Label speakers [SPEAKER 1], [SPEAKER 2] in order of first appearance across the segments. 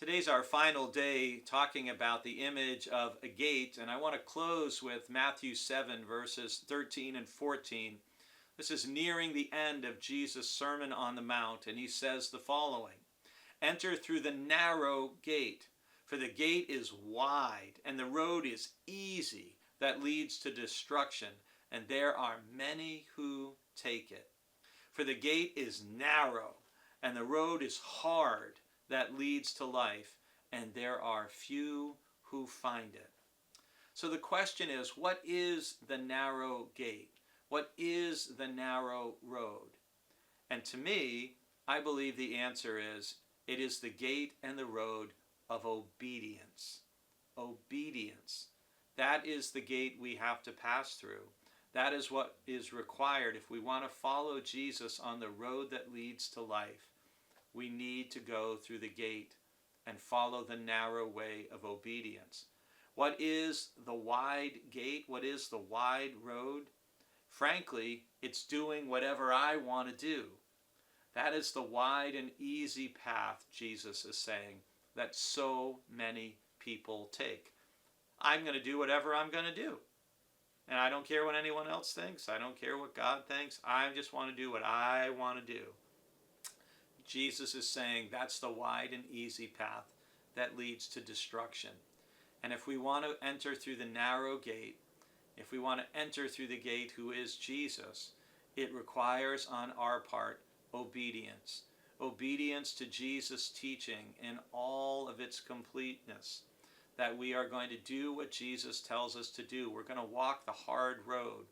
[SPEAKER 1] Today's our final day talking about the image of a gate, and I want to close with Matthew 7 verses 13 and 14. This is nearing the end of Jesus' Sermon on the Mount, and he says the following: "Enter through the narrow gate, for the gate is wide and the road is easy that leads to destruction, and there are many who take it. For the gate is narrow and the road is hard that leads to life, and there are few who find it." So the question is, what is the narrow gate? What is the narrow road? And to me, I believe the answer is, it is the gate and the road of obedience. Obedience. That is the gate we have to pass through. That is what is required if we want to follow Jesus on the road that leads to life. We need to go through the gate and follow the narrow way of obedience. What is the wide gate? What is the wide road? Frankly, it's doing whatever I want to do. That is the wide and easy path, Jesus is saying, that so many people take. I'm going to do whatever I'm going to do. And I don't care what anyone else thinks. I don't care what God thinks. I just want to do what I want to do. Jesus is saying that's the wide and easy path that leads to destruction. And if we want to enter through the narrow gate, if we want to enter through the gate who is Jesus, it requires on our part obedience. Obedience to Jesus' teaching in all of its completeness. That we are going to do what Jesus tells us to do. We're going to walk the hard road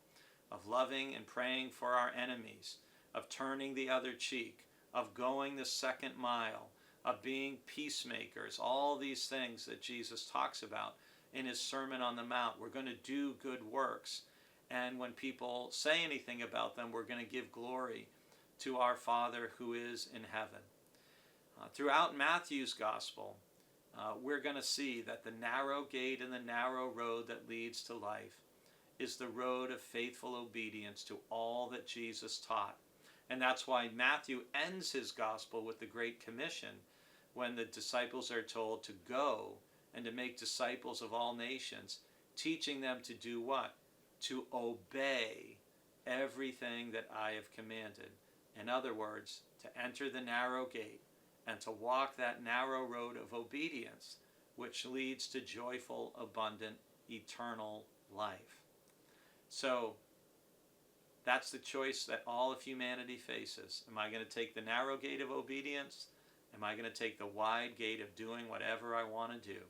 [SPEAKER 1] of loving and praying for our enemies, of turning the other cheek, of going the second mile, of being peacemakers, all these things that Jesus talks about in his Sermon on the Mount. We're going to do good works. And when people say anything about them, we're going to give glory to our Father who is in heaven. Throughout Matthew's Gospel, we're going to see that the narrow gate and the narrow road that leads to life is the road of faithful obedience to all that Jesus taught. And that's why Matthew ends his gospel with the Great Commission, when the disciples are told to go and to make disciples of all nations, teaching them to do what? To obey everything that I have commanded. In other words, to enter the narrow gate and to walk that narrow road of obedience, which leads to joyful, abundant, eternal life. So, that's the choice that all of humanity faces. Am I going to take the narrow gate of obedience? Am I going to take the wide gate of doing whatever I want to do?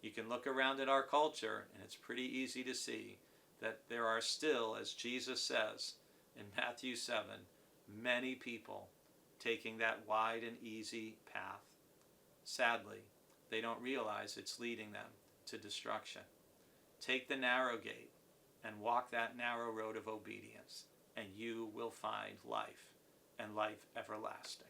[SPEAKER 1] You can look around at our culture, and it's pretty easy to see that there are still, as Jesus says in Matthew 7, many people taking that wide and easy path. Sadly, they don't realize it's leading them to destruction. Take the narrow gate and walk that narrow road of obedience, and you will find life, and life everlasting.